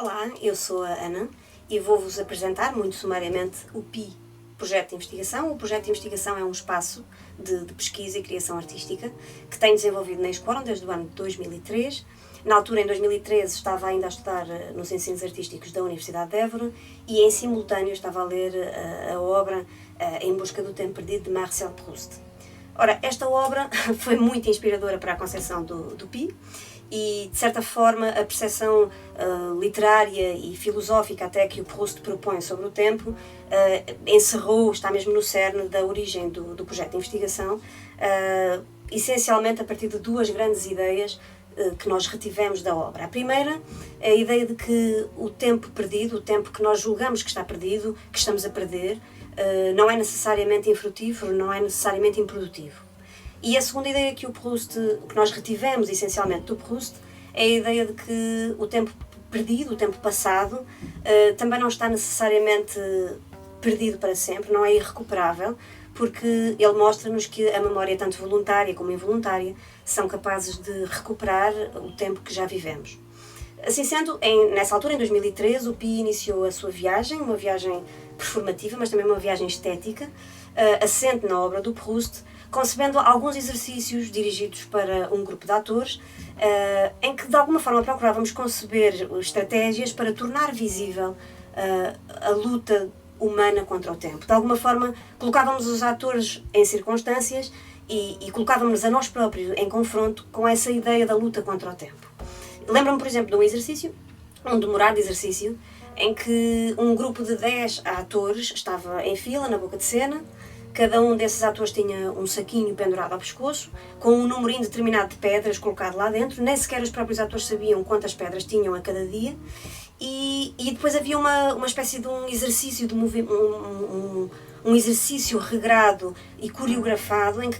Olá, eu sou a Ana e vou-vos apresentar muito sumariamente o PI, Projeto de Investigação. O Projeto de Investigação é um espaço de pesquisa e criação artística que tenho desenvolvido na Exporum desde o ano de 2003. Na altura, em 2013, estava ainda a estudar nos ensinos artísticos da Universidade de Évora e, em simultâneo, estava a ler a obra Em Busca do Tempo Perdido, de Marcel Proust. Ora, esta obra foi muito inspiradora para a concepção do PI e, de certa forma, a percepção literária e filosófica até que o Proust propõe sobre o tempo está mesmo no cerne da origem do projeto de investigação, essencialmente a partir de duas grandes ideias que nós retivemos da obra. A primeira é a ideia de que o tempo perdido, o tempo que nós julgamos que está perdido, que estamos a perder, não é necessariamente infrutífero, não é necessariamente improdutivo. E a segunda ideia que que nós retivemos essencialmente do Proust é a ideia de que o tempo perdido, o tempo passado, também não está necessariamente perdido para sempre, não é irrecuperável, porque ele mostra-nos que a memória, tanto voluntária como involuntária, são capazes de recuperar o tempo que já vivemos. Assim sendo, nessa altura, em 2013, o PI iniciou a sua viagem, uma viagem performativa, mas também uma viagem estética, assente na obra do Proust, concebendo alguns exercícios dirigidos para um grupo de atores, em que de alguma forma procurávamos conceber estratégias para tornar visível a luta humana contra o tempo. De alguma forma, colocávamos os atores em circunstâncias e colocávamos a nós próprios em confronto com essa ideia da luta contra o tempo. Lembro-me, por exemplo, de um exercício, um demorado exercício, em que um grupo de 10 atores estava em fila na boca de cena. Cada um desses atores tinha um saquinho pendurado ao pescoço, com um número indeterminado de pedras colocado lá dentro. Nem sequer os próprios atores sabiam quantas pedras tinham a cada dia. E depois havia uma espécie de um exercício de um exercício regrado e coreografado, em que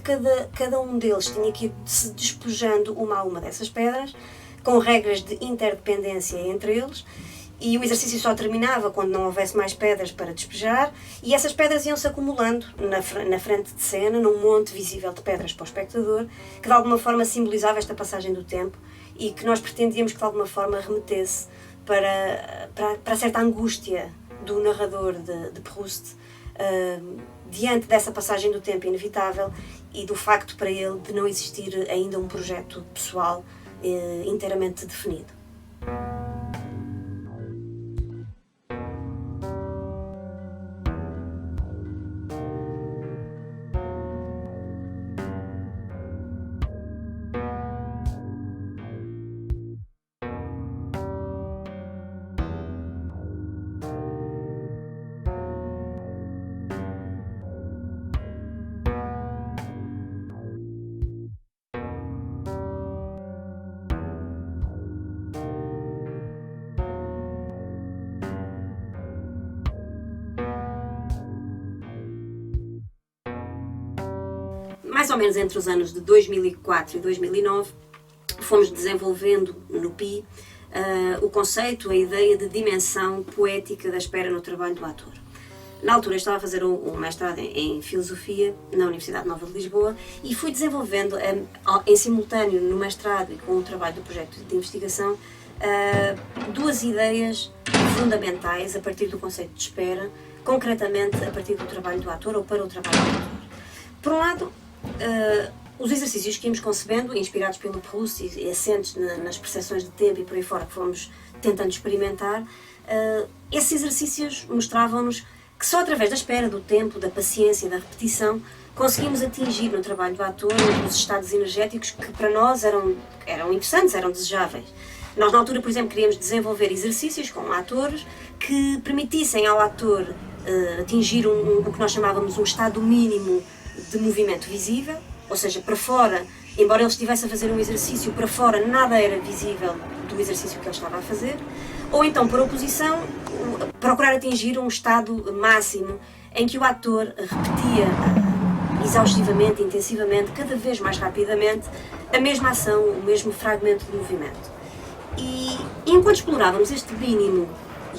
cada um deles tinha que ir se despojando uma a uma dessas pedras, com regras de interdependência entre eles. E o exercício só terminava quando não houvesse mais pedras para despejar, e essas pedras iam-se acumulando na frente de cena, num monte visível de pedras para o espectador, que de alguma forma simbolizava esta passagem do tempo e que nós pretendíamos que de alguma forma remetesse para certa angústia do narrador de Proust, diante dessa passagem do tempo inevitável e do facto para ele de não existir ainda um projeto pessoal inteiramente definido. Mais ou menos entre os anos de 2004 e 2009, fomos desenvolvendo no PI o conceito, a ideia de dimensão poética da espera no trabalho do ator. Na altura eu estava a fazer um mestrado em Filosofia na Universidade Nova de Lisboa e fui desenvolvendo em simultâneo no mestrado e com o trabalho do projeto de investigação duas ideias fundamentais a partir do conceito de espera, concretamente a partir do trabalho do ator ou para o trabalho do ator. Por um lado, os exercícios que íamos concebendo, inspirados pelo Proust e assentes nas percepções de tempo e por aí fora que fomos tentando experimentar, esses exercícios mostravam-nos que só através da espera, do tempo, da paciência, da repetição, conseguimos atingir no trabalho do ator os estados energéticos que para nós eram interessantes, eram desejáveis. Nós, na altura, por exemplo, queríamos desenvolver exercícios com atores que permitissem ao ator atingir o que nós chamávamos um estado mínimo de movimento visível, ou seja, para fora, embora ele estivesse a fazer um exercício, para fora nada era visível do exercício que ele estava a fazer, ou então, por oposição, procurar atingir um estado máximo em que o ator repetia exaustivamente, intensivamente, cada vez mais rapidamente, a mesma ação, o mesmo fragmento de movimento. E enquanto explorávamos este mínimo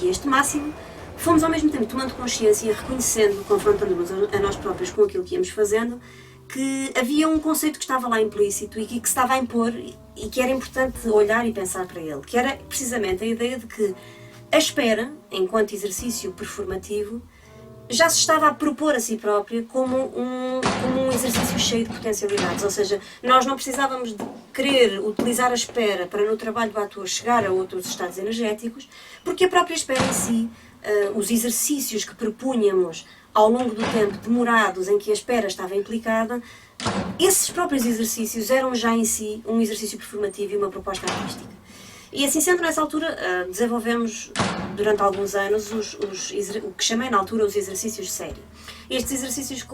e este máximo, fomos ao mesmo tempo tomando consciência, reconhecendo, confrontando-nos a nós próprios com aquilo que íamos fazendo, que havia um conceito que estava lá implícito e que se estava a impor e que era importante olhar e pensar para ele, que era precisamente a ideia de que A espera, enquanto exercício performativo, já se estava a propor a si própria como um exercício cheio de potencialidades, ou seja, nós não precisávamos de querer utilizar a espera para no trabalho do ator chegar a outros estados energéticos, porque a própria espera em si, os exercícios que propunhamos ao longo do tempo demorados em que a espera estava implicada, esses próprios exercícios eram já em si um exercício performativo e uma proposta artística. E assim sendo, nessa altura, desenvolvemos durante alguns anos o que chamei na altura os exercícios de série. Estes exercícios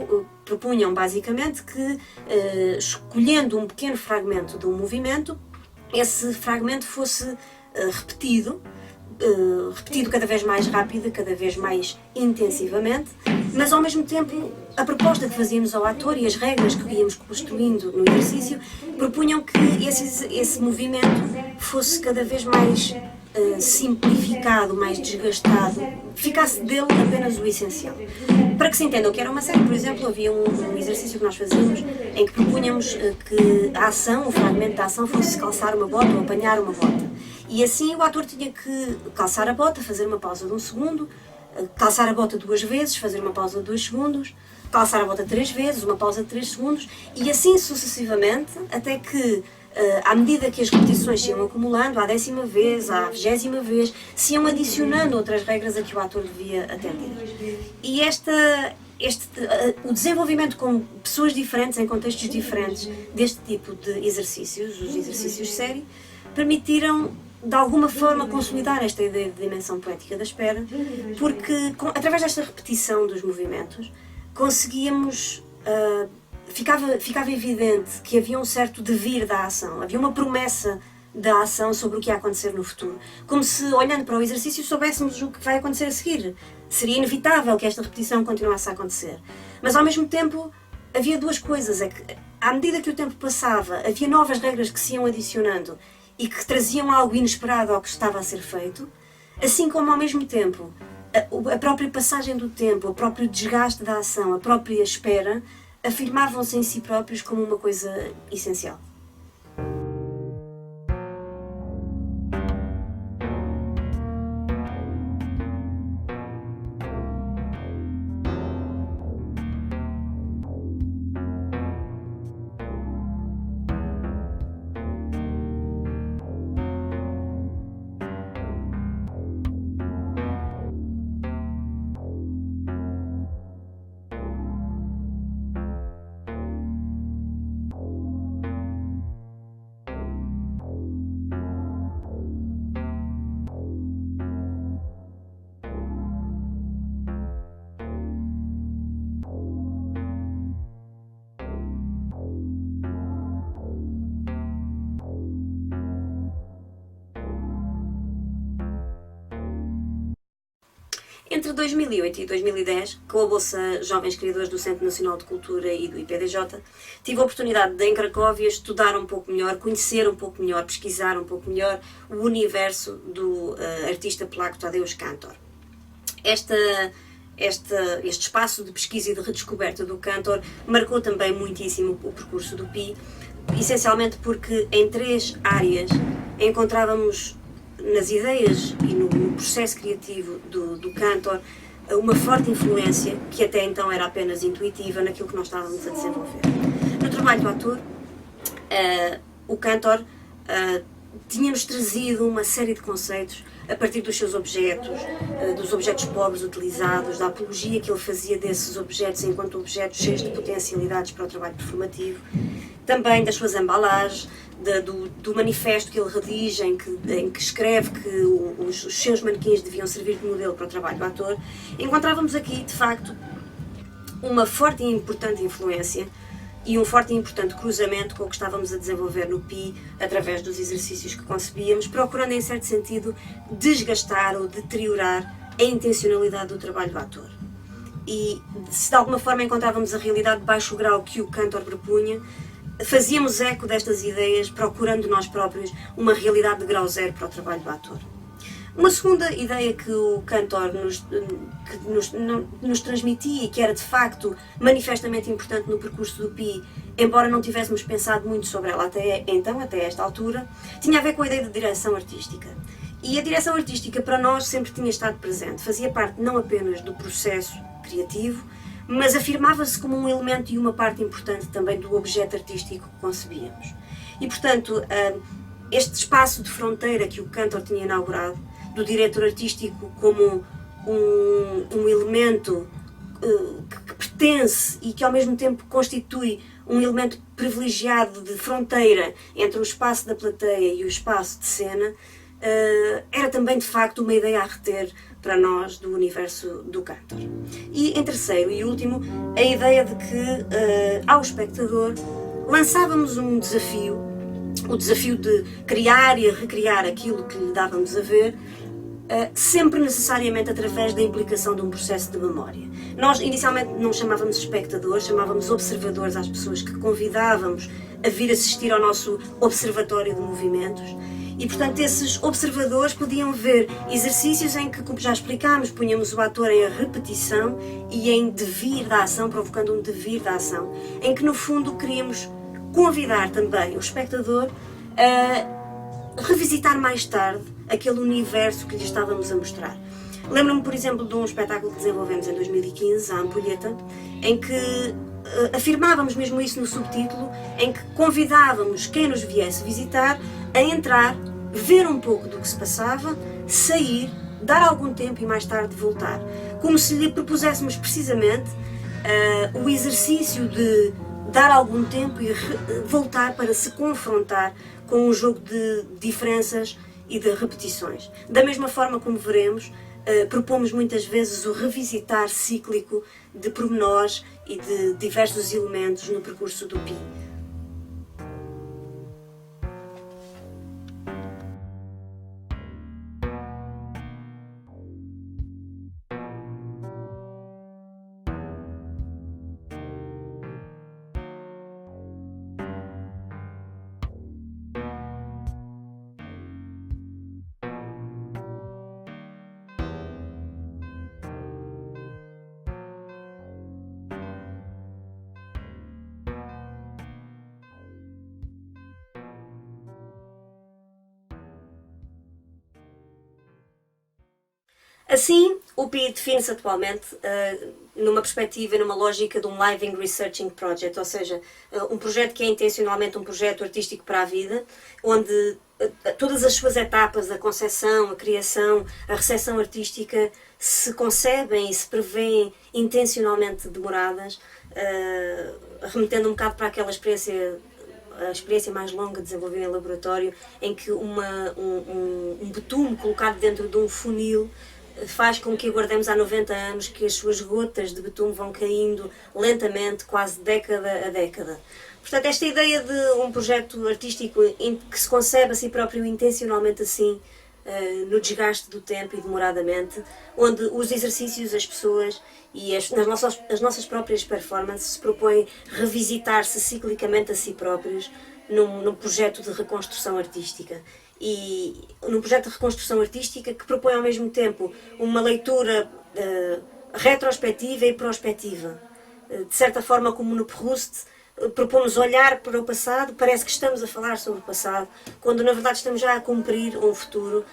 propunham basicamente que, escolhendo um pequeno fragmento de um movimento, esse fragmento fosse repetido cada vez mais rápido, cada vez mais intensivamente, mas ao mesmo tempo a proposta que fazíamos ao ator e as regras que íamos construindo no exercício propunham que esse movimento fosse cada vez mais simplificado, mais desgastado, ficasse dele apenas o essencial. Para que se entenda o que era uma série, por exemplo, havia um exercício que nós fazíamos em que propunhamos que a ação, o fragmento da ação, fosse calçar uma bota ou apanhar uma bota. E assim o ator tinha que calçar a bota, fazer uma pausa de 1 segundo, calçar a bota 2 vezes, fazer uma pausa de 2 segundos, calçar a bota 3 vezes, uma pausa de 3 segundos, e assim sucessivamente, até que, à medida que as repetições se iam acumulando, à 10ª vez, à 20ª vez, se iam adicionando outras regras a que o ator devia atender. E o desenvolvimento com pessoas diferentes, em contextos diferentes, deste tipo de exercícios, os exercícios de série, permitiram de alguma forma consolidar esta ideia de dimensão poética da espera, porque através desta repetição dos movimentos conseguíamos, ficava evidente que havia um certo devir da ação, havia uma promessa da ação sobre o que ia acontecer no futuro, como se olhando para o exercício soubéssemos o que vai acontecer a seguir. Seria inevitável que esta repetição continuasse a acontecer, mas ao mesmo tempo havia duas coisas, é que à medida que o tempo passava havia novas regras que se iam adicionando e que traziam algo inesperado ao que estava a ser feito, assim como ao mesmo tempo a própria passagem do tempo, o próprio desgaste da ação, a própria espera, afirmavam-se em si próprios como uma coisa essencial. Entre 2008 e 2010, com a Bolsa Jovens Criadores do Centro Nacional de Cultura e do IPDJ, tive a oportunidade de, em Cracóvia, estudar um pouco melhor, conhecer um pouco melhor, pesquisar um pouco melhor o universo do artista polaco Tadeusz Kantor. Este espaço de pesquisa e de redescoberta do Kantor marcou também muitíssimo o percurso do Pi, essencialmente porque em 3 áreas encontrávamos nas ideias e no processo criativo do Kantor uma forte influência que até então era apenas intuitiva naquilo que nós estávamos a desenvolver. No trabalho do ator, o Kantor tinha-nos trazido uma série de conceitos a partir dos seus objetos, dos objetos pobres utilizados, da apologia que ele fazia desses objetos enquanto objetos cheios de potencialidades para o trabalho performativo, também das suas embalagens, do manifesto que ele redige, em que escreve que os seus manequins deviam servir de modelo para o trabalho do ator. Encontrávamos aqui, de facto, uma forte e importante influência e um forte e importante cruzamento com o que estávamos a desenvolver no Pi através dos exercícios que concebíamos, procurando, em certo sentido, desgastar ou deteriorar a intencionalidade do trabalho do ator. E, se de alguma forma encontrávamos a realidade de baixo grau que o Kantor propunha, fazíamos eco destas ideias, procurando nós próprios uma realidade de grau zero para o trabalho do ator. Uma segunda ideia que o Kantor nos transmitia e que era de facto manifestamente importante no percurso do Pi, embora não tivéssemos pensado muito sobre ela até esta altura, tinha a ver com a ideia de direção artística. E a direção artística para nós sempre tinha estado presente, fazia parte não apenas do processo criativo, mas afirmava-se como um elemento e uma parte importante também do objeto artístico que concebíamos. E portanto, este espaço de fronteira que o Cantor tinha inaugurado, do diretor artístico como um elemento que pertence e que ao mesmo tempo constitui um elemento privilegiado de fronteira entre o espaço da plateia e o espaço de cena, era também de facto uma ideia a reter para nós do universo do Cantor. E em terceiro e último, a ideia de que ao espectador lançávamos um desafio, o desafio de criar e recriar aquilo que lhe dávamos a ver, sempre necessariamente através da implicação de um processo de memória. Nós inicialmente não chamávamos espectadores, chamávamos observadores às pessoas que convidávamos a vir assistir ao nosso observatório de movimentos. E, portanto, esses observadores podiam ver exercícios em que, como já explicámos, punhamos o ator em repetição e em devir da ação, provocando um devir da ação, em que, no fundo, queríamos convidar também o espectador a revisitar mais tarde aquele universo que lhe estávamos a mostrar. Lembro-me, por exemplo, de um espetáculo que desenvolvemos em 2015, a Ampulheta, em que afirmávamos mesmo isso no subtítulo, em que convidávamos quem nos viesse visitar a entrar, ver um pouco do que se passava, sair, dar algum tempo e mais tarde voltar. Como se lhe propuséssemos precisamente o exercício de dar algum tempo e voltar para se confrontar com um jogo de diferenças e de repetições. Da mesma forma como veremos, propomos muitas vezes o revisitar cíclico de pormenores e de diversos elementos no percurso do Pi. Assim, o Pi define-se atualmente numa perspectiva e numa lógica de um Living Researching Project, ou seja, um projeto que é intencionalmente um projeto artístico para a vida, onde todas as suas etapas, a concepção, a criação, a recepção artística, se concebem e se prevêem intencionalmente demoradas, remetendo um bocado para aquela experiência, a experiência mais longa desenvolvida em laboratório, em que um betume colocado dentro de um funil faz com que aguardemos há 90 anos que as suas gotas de betume vão caindo lentamente, quase década a década. Portanto, esta ideia de um projeto artístico que se concebe a si próprio intencionalmente assim, no desgaste do tempo e demoradamente, onde os exercícios, as pessoas e as nossas próprias performances se propõem revisitar-se ciclicamente a si próprios num projeto de reconstrução artística. E num projeto de reconstrução artística que propõe ao mesmo tempo uma leitura retrospectiva e prospectiva. De certa forma, como no Proust, propomos olhar para o passado, parece que estamos a falar sobre o passado, quando na verdade estamos já a cumprir um futuro,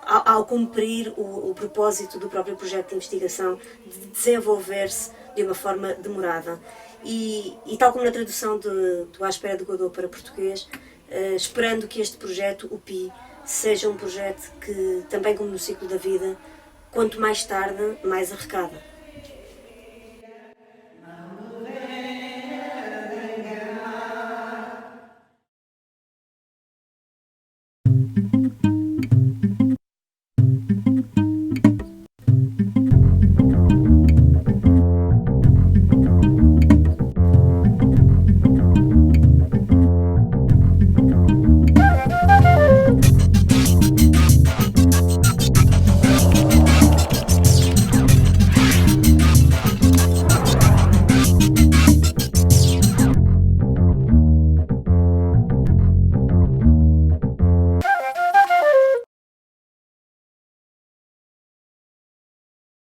ao cumprir o propósito do próprio projeto de investigação de desenvolver-se de uma forma demorada. E tal como na tradução do À Espera de Godot para português, esperando que este projeto, o Pi, seja um projeto que, também como no ciclo da vida, quanto mais tarde, mais arrecada.